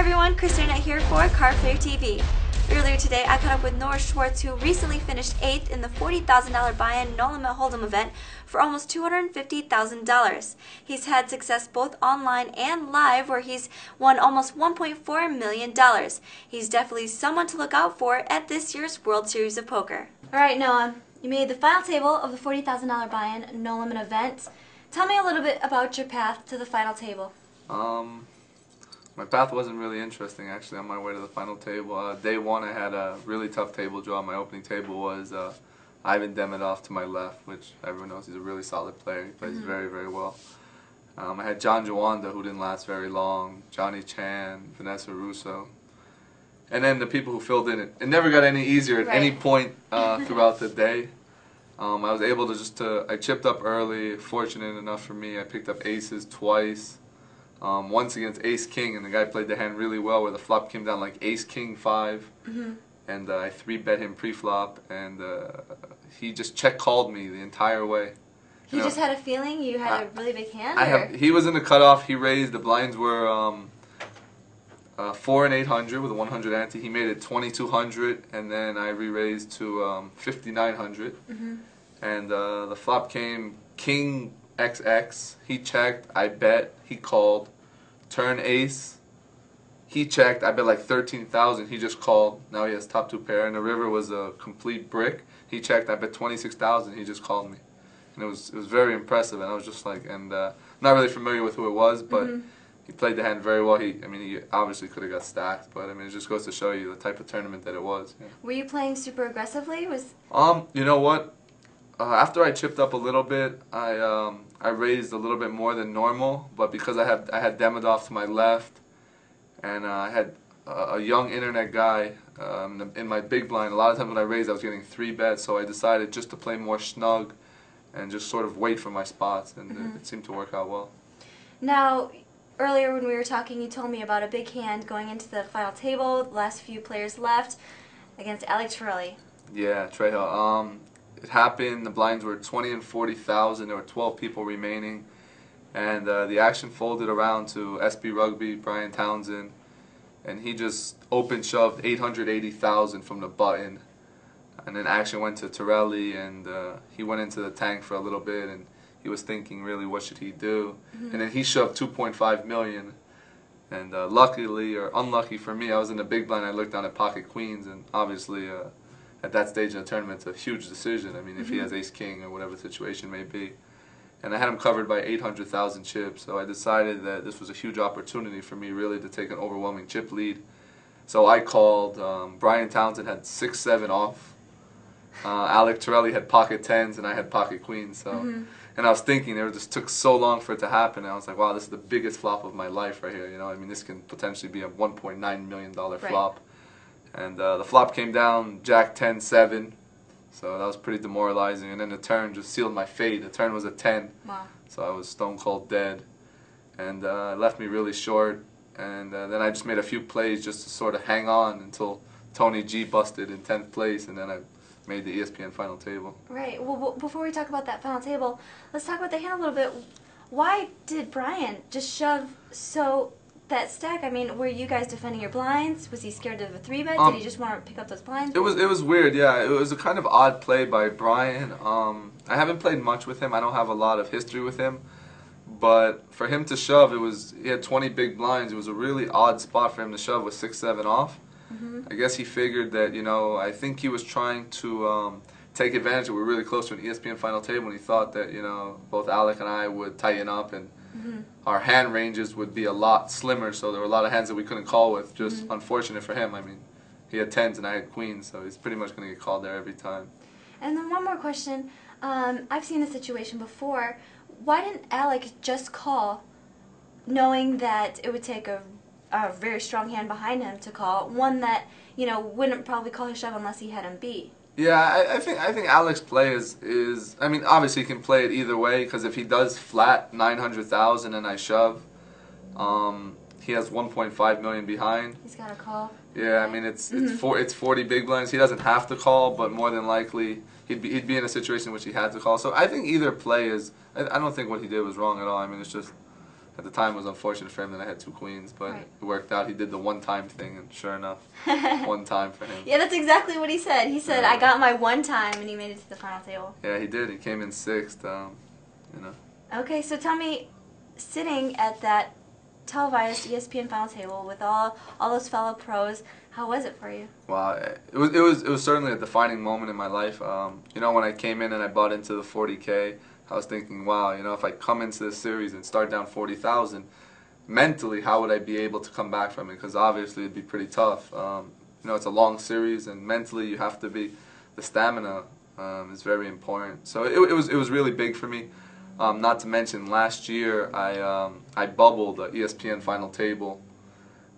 everyone, Christina here for Car Fair TV. Earlier today, I caught up with Schwartz, who recently finished 8th in the $40,000 buy-in no limit hold'em event for almost $250,000. He's had success both online and live, where he's won almost $1.4 million. He's definitely someone to look out for at this year's World Series of Poker. All right, Noah, you made the final table of the $40,000 buy-in no limit event. Tell me a little bit about your path to the final table. My path wasn't really interesting, actually, on my way to the final table. Day one, I had a really tough table draw. My opening table was Ivan Demidov to my left, which everyone knows he's a really solid player. He plays very, very well. I had John Jawanda, who didn't last very long, Johnny Chan, Vanessa Russo. And then the people who filled in it. It never got any easier at any point throughout the day. I was able to I chipped up early, fortunate enough for me. I picked up aces twice. Once against Ace-King, and the guy played the hand really well, where the flop came down like Ace-King-5, and I 3-bet him pre-flop, and he just check-called me the entire way. He just had a feeling you had a really big hand? He was in the cutoff. He raised. The blinds were 4 and 800 with a 100 ante. He made it 2,200, and then I re-raised to 5,900, and the flop came King XX. He checked. I bet. He called. Turn ace. He checked. I bet like 13,000. He just called. Now he has top 2 pair, and the river was a complete brick. He checked. I bet 26,000. He just called me, and it was very impressive. And I was just like, and not really familiar with who it was, but he played the hand very well. He obviously could have got stacked, but I mean, it just goes to show you the type of tournament that it was. Yeah. Were you playing super aggressively? You know what? After I chipped up a little bit, I raised a little bit more than normal, but because I had Demidov to my left, and I had a young internet guy in my big blind. A lot of times when I raised, I was getting 3 bets, so I decided just to play more snug and just sort of wait for my spots, and it seemed to work out well. Now, earlier when we were talking, you told me about a big hand going into the final table, the last few players left, against Alex Torelli. Yeah, Trejo. It happened. The blinds were 20 and 40,000. There were 12 people remaining, and the action folded around to SB Rugby, Brian Townsend, and he just open shoved 880,000 from the button, and then action went to Torelli, and he went into the tank for a little bit, and he was thinking really what should he do, and then he shoved 2.5 million, and luckily or unlucky for me, I was in the big blind. I looked down at pocket queens, and obviously. At that stage in the tournament, it's a huge decision. I mean, if he has Ace-King or whatever the situation may be. And I had him covered by 800,000 chips, so I decided that this was a huge opportunity for me really to take an overwhelming chip lead. So I called. Brian Townsend had 6-7 off. Alex Torelli had pocket 10s, and I had pocket queens. So, and I was thinking, it just took so long for it to happen. And I was like, wow, this is the biggest flop of my life right here. You know, I mean, this can potentially be a $1.9 million flop. And the flop came down Jack 10-7, so that was pretty demoralizing. And then the turn just sealed my fate. The turn was a 10, so I was stone cold dead, and it left me really short. And then I just made a few plays just to sort of hang on until Tony G busted in 10th place, and then I made the ESPN final table. Right. Well, before we talk about that final table, let's talk about the hand a little bit. Why did Brian just shove that stack? I mean, were you guys defending your blinds? Was he scared of a 3-bet? Did he just want to pick up those blinds? It was weird, yeah. It was a kind of odd play by Brian. I haven't played much with him. I don't have a lot of history with him. But for him to shove, he had 20 big blinds. It was a really odd spot for him to shove with 6-7 off. I guess he figured that, you know, I think he was trying to take advantage that we're really close to an ESPN final table, and he thought that, you know, both Alec and I would tighten up, and our hand ranges would be a lot slimmer, so there were a lot of hands that we couldn't call with. Just unfortunate for him. I mean, he had 10s and I had queens, so he's pretty much going to get called there every time. And then one more question. I've seen this situation before. Why didn't Alec just call, knowing that it would take a very strong hand behind him to call, one that, you know, wouldn't probably call his shove unless he had him beat? Yeah, I think Alec's play is I mean, obviously he can play it either way, because if he does flat 900,000 and I shove, he has 1.5 million behind. He's got to call. Yeah, I mean it's 40 big blinds. He doesn't have to call, but more than likely he'd be in a situation in which he had to call. So I think either play is. I don't think what he did was wrong at all. I mean, it's just at the time it was unfortunate for him that I had two queens, but Right. it worked out. He did the one-time thing, and sure enough, one time for him. Yeah, that's exactly what he said. He said, Yeah. I got my one time, and he made it to the final table. Yeah, he did. He came in sixth. You know. Okay, so tell me, sitting at that televised ESPN final table with all those fellow pros, how was it for you? Wow, it was certainly a defining moment in my life. You know, when I came in and I bought into the 40K, I was thinking, wow, you know, if I come into this series and start down 40,000, mentally, how would I be able to come back from it? Because obviously it'd be pretty tough. You know, it's a long series, and mentally you have to be. The stamina is very important. So it was really big for me. Not to mention, last year I bubbled the ESPN final table.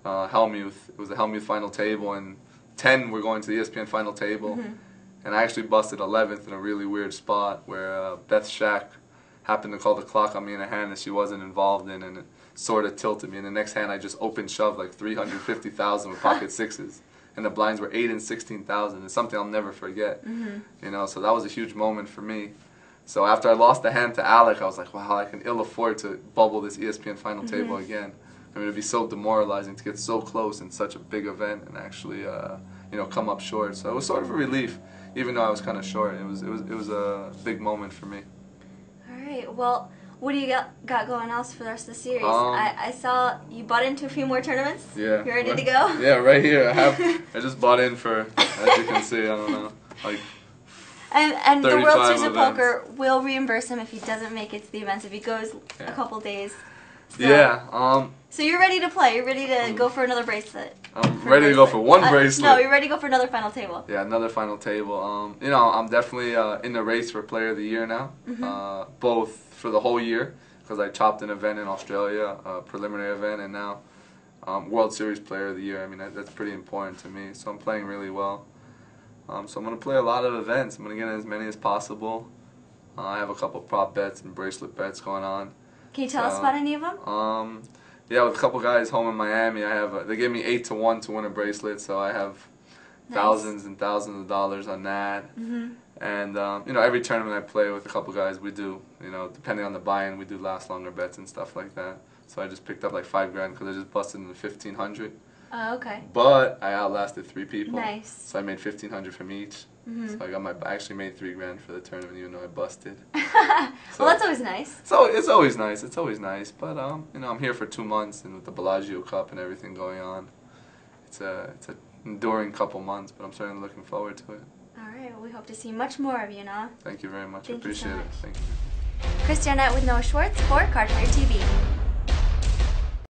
Helmuth. It was the Helmuth final table, and 10 were going to the ESPN final table. Mm-hmm. And I actually busted 11th in a really weird spot where Beth Shack happened to call the clock on me in a hand that she wasn't involved in, and it sort of tilted me. And the next hand I just open shoved like 350,000 with pocket sixes. And the blinds were 8 and 16,000. It's something I'll never forget. Mm-hmm. You know, so that was a huge moment for me. So after I lost the hand to Alec, I was like, wow, I can ill afford to bubble this ESPN final table again. I mean, it'd be so demoralizing to get so close in such a big event and actually, you know, come up short. So it was sort of a relief, even though I was kind of short. It was a big moment for me. All right, well, what do you got going else for the rest of the series? I saw you bought into a few more tournaments. Yeah. You ready to go? Yeah, right here. I just bought in for, as you can see, I don't know, like. And the World 35 Series of events. Poker will reimburse him if he doesn't make it to the events, if he goes a couple days. So, Yeah. So you're ready to play. You're ready to go for another bracelet. I'm ready to go for one bracelet. No, you're ready to go for another final table. Yeah, another final table. You know, I'm definitely in the race for Player of the Year now, both for the whole year, because I chopped an event in Australia, a preliminary event, and now World Series Player of the Year. I mean, that's pretty important to me, so I'm playing really well. So I'm going to play a lot of events. I'm going to get in as many as possible. I have a couple prop bets and bracelet bets going on. Can you tell us about any of them? Yeah, with a couple guys home in Miami, I have they gave me 8 to 1 to win a bracelet, so I have thousands and thousands of dollars on that. And you know, every tournament I play with a couple guys, we do, you know, depending on the buy-in, we do last longer bets and stuff like that. So I just picked up like $5 grand because I just busted in the 1,500. Oh, okay. But I outlasted 3 people. Nice. So I made 1,500 from each. So I actually made $3 grand for the tournament, even though I busted. Well, that's always nice. So it's always nice. It's always nice. But you know, I'm here for 2 months, and with the Bellagio Cup and everything going on, it's an enduring couple months. But I'm certainly looking forward to it. All right. Well, we hope to see much more of you, Noah. Thank you very much. Thank I appreciate you so it. much. Thank you. Christianette with Noah Schwartz for Card Player TV.